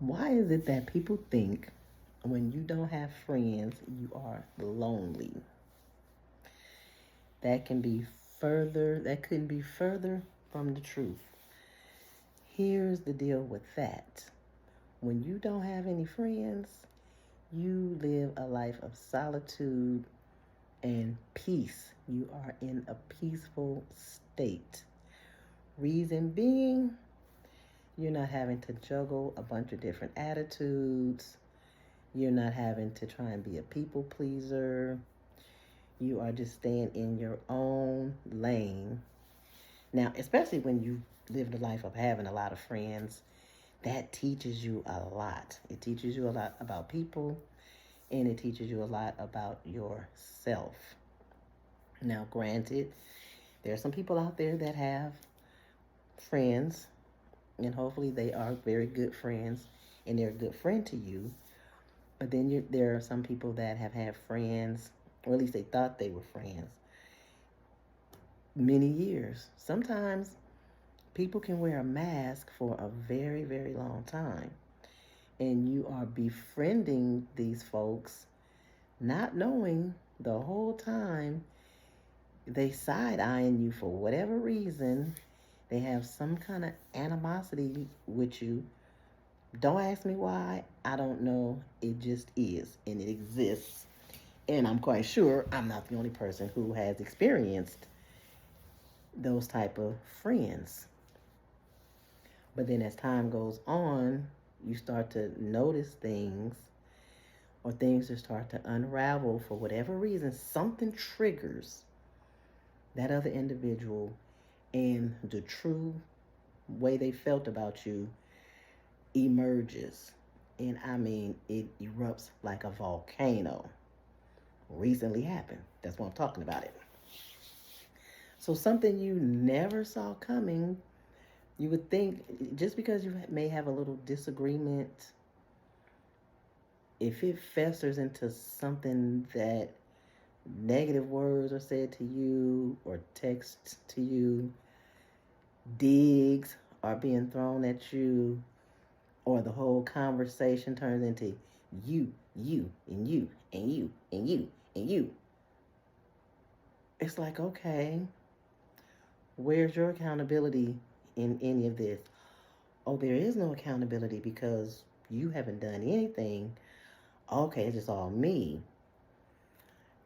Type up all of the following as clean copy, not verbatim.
Why is it that people think when you don't have friends, you are lonely? That couldn't be further from the truth. Here's the deal with that. When you don't have any friends, you live a life of solitude and peace. You are in a peaceful state. Reason being, you're not having to juggle a bunch of different attitudes. You're not having to try and be a people pleaser. You are just staying in your own lane. Now, especially when you live the life of having a lot of friends, that teaches you a lot. It teaches you a lot about people and it teaches you a lot about yourself. Now, granted, there are some people out there that have friends, and hopefully they are very good friends and they're a good friend to you. But then there are some people that have had friends, or at least they thought they were friends, many years. Sometimes people can wear a mask for a very, very long time. And you are befriending these folks, not knowing the whole time they side eyeing you for whatever reason. They have some kind of animosity with you. Don't ask me why. I don't know. It just is, and it exists. And I'm quite sure I'm not the only person who has experienced those type of friends. But then as time goes on, you start to notice things or things just start to unravel for whatever reason. Something triggers that other individual and the true way they felt about you emerges. And I mean, it erupts like a volcano. Recently happened. That's why I'm talking about it. So something you never saw coming, you would think just because you may have a little disagreement, if it festers into something that negative words are said to you or texts to you, digs are being thrown at you, or the whole conversation turns into you, and you, and you, and you, and you. It's like, okay, where's your accountability in any of this? Oh, there is no accountability because you haven't done anything. Okay, it's just all me.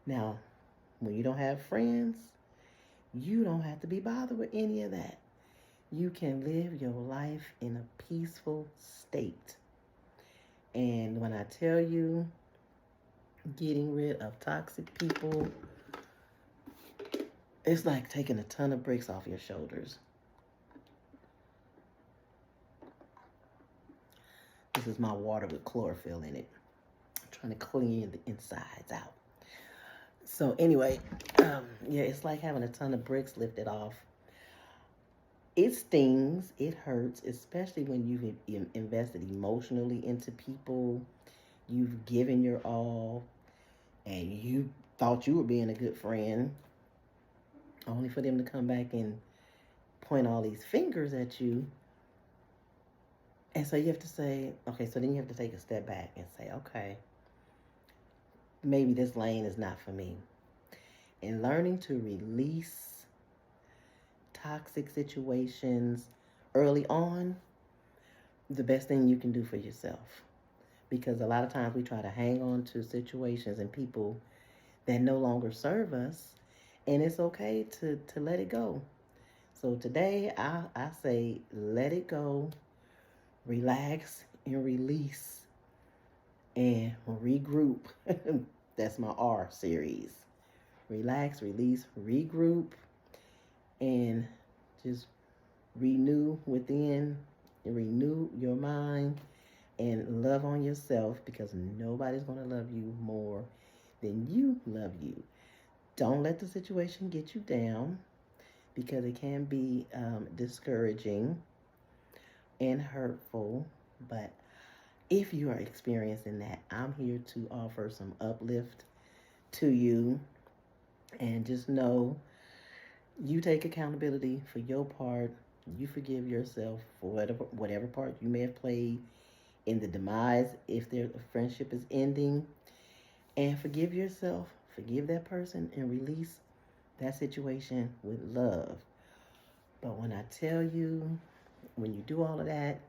Now, when you don't have friends, you don't have to be bothered with any of that. You can live your life in a peaceful state. And when I tell you, getting rid of toxic people, it's like taking a ton of bricks off your shoulders. This is my water with chlorophyll in it. I'm trying to clean the insides out. So anyway, yeah, it's like having a ton of bricks lifted off. It stings, it hurts, especially when you've invested emotionally into people. You've given your all, and you thought you were being a good friend, only for them to come back and point all these fingers at you. And so you have to say, okay, so then you have to take a step back and say, okay, maybe this lane is not for me. And learning to release toxic situations early on, the best thing you can do for yourself. Because a lot of times we try to hang on to situations and people that no longer serve us, and it's okay to let it go. So today I say let it go, relax and release and regroup. That's my R series. Relax, release, regroup, and just renew within and renew your mind and love on yourself because nobody's going to love you more than you love you. Don't let the situation get you down because it can be discouraging and hurtful. But if you are experiencing that, I'm here to offer some uplift to you. And just know you take accountability for your part. You forgive yourself for whatever part you may have played in the demise if their friendship is ending, and forgive yourself, forgive that person, and release that situation with love. But when I tell you, when you do all of that,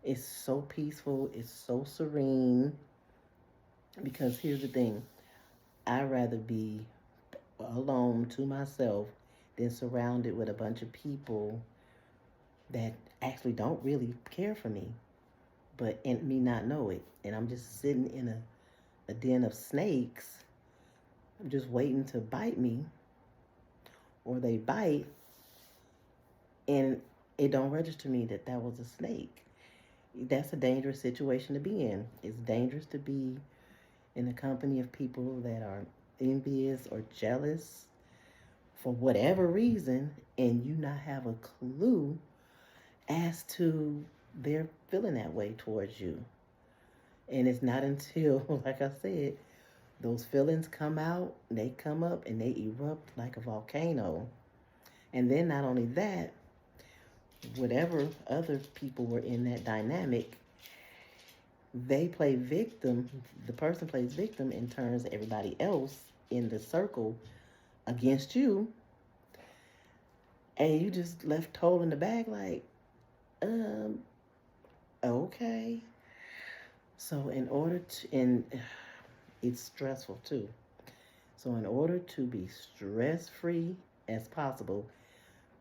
it's so peaceful, it's so serene. Because here's the thing, I'd rather be alone to myself than surrounded with a bunch of people that actually don't really care for me, but and me not know it. And I'm just sitting in a den of snakes. I'm just waiting to bite me, or they bite, and it don't register me that that was a snake. That's a dangerous situation to be in. It's dangerous to be in the company of people that are envious or jealous for whatever reason, and you not have a clue as to they're feeling that way towards you. And it's not until, like I said, those feelings come out, they come up and they erupt like a volcano. And then not only that, whatever other people were in that dynamic, they play victim. The person plays victim and turns everybody else in the circle against you. And you just left holding the bag like, um, okay. So in order to, and it's stressful too. So in order to be stress free as possible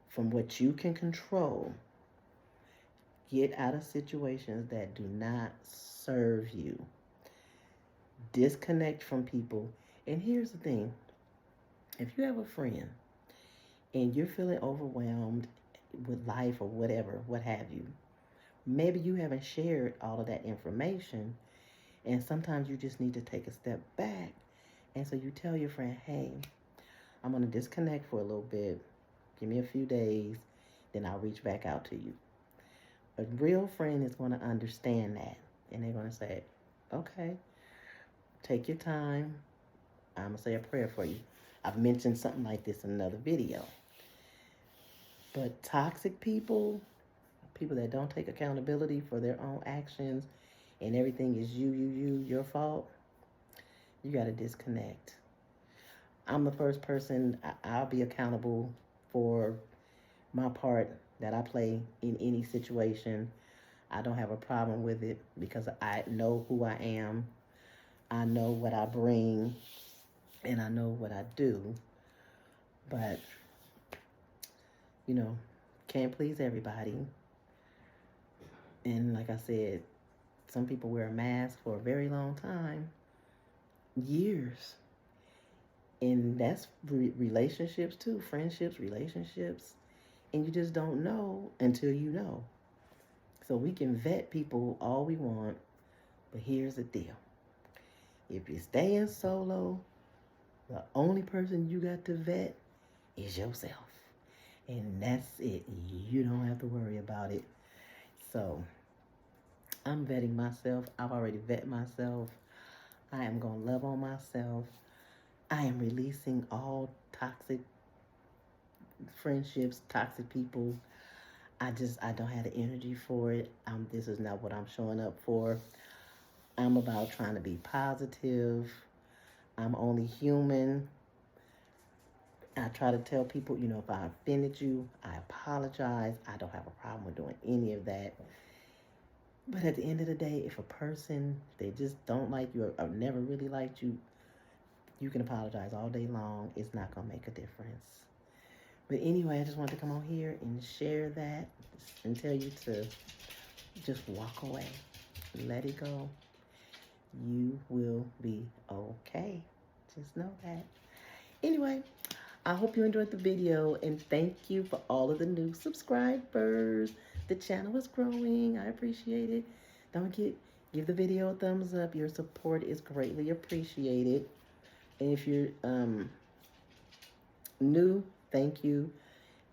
from what you can control, get out of situations that do not serve you. Disconnect from people. And here's the thing, if you have a friend and you're feeling overwhelmed with life or whatever, what have you, maybe you haven't shared all of that information, and sometimes you just need to take a step back. And so you tell your friend, hey, I'm going to disconnect for a little bit. Give me a few days, then I'll reach back out to you. A real friend is going to understand that. And they're going to say, okay, take your time. I'm going to say a prayer for you. I've mentioned something like this in another video. But toxic people, people that don't take accountability for their own actions, and everything is your fault, you got to disconnect. I'm the first person, I'll be accountable for my part that I play in any situation. I don't have a problem with it because I know who I am. I know what I bring, and I know what I do. But, can't please everybody. And like I said, some people wear a mask for a very long time, years. And that's relationships too, friendships, relationships. And you just don't know until you know. So we can vet people all we want, but here's the deal. If you're staying solo, the only person you got to vet is yourself. And that's it. You don't have to worry about it. So I'm vetting myself. I've already vetted myself. I am going to love on myself. I am releasing all toxic friendships, toxic people. I don't have the energy for it. This is not what I'm showing up for. I'm about trying to be positive. I'm only human. I try to tell people, if I offended you, I apologize. I don't have a problem with doing any of that. But at the end of the day, if a person, they just don't like you or never really liked you, you can apologize all day long. It's not going to make a difference. But anyway, I just wanted to come on here and share that and tell you to just walk away. Let it go. You will be okay. Just know that. Anyway, I hope you enjoyed the video, and thank you for all of the new subscribers. The channel is growing. I appreciate it. Don't forget, give the video a thumbs up. Your support is greatly appreciated. And if you're new, thank you.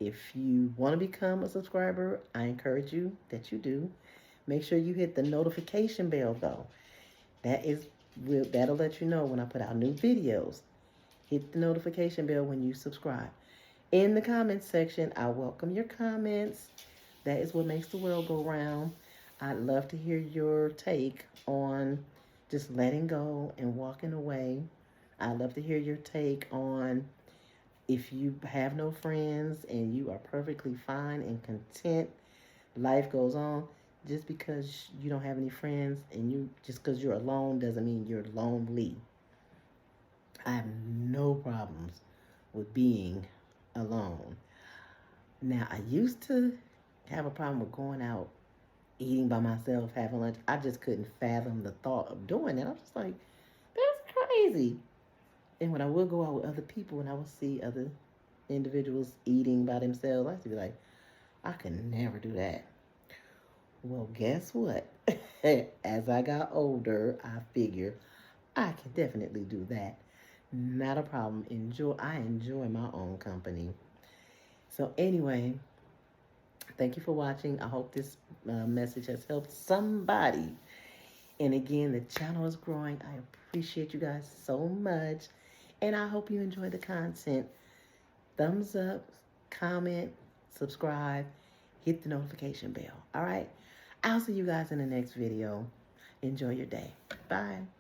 If you want to become a subscriber, I encourage you that you do. Make sure you hit the notification bell though. That'll let you know when I put out new videos. Hit the notification bell when you subscribe. In the comments section, I welcome your comments. That is what makes the world go round. I'd love to hear your take on just letting go and walking away. I'd love to hear your take on if you have no friends and you are perfectly fine and content, life goes on. Just because you don't have any friends and you just because you're alone doesn't mean you're lonely. I have no problems with being alone. Now, I used to have a problem with going out, eating by myself, having lunch. I just couldn't fathom the thought of doing it. I was just like, that's crazy. And when I would go out with other people and I would see other individuals eating by themselves, I used to be like, I could never do that. Well, guess what? As I got older, I figured I can definitely do that. Not a problem. I enjoy my own company. So anyway, thank you for watching. I hope this message has helped somebody. And again, the channel is growing. I appreciate you guys so much. And I hope you enjoy the content. Thumbs up, comment, subscribe, hit the notification bell. All right? I'll see you guys in the next video. Enjoy your day. Bye.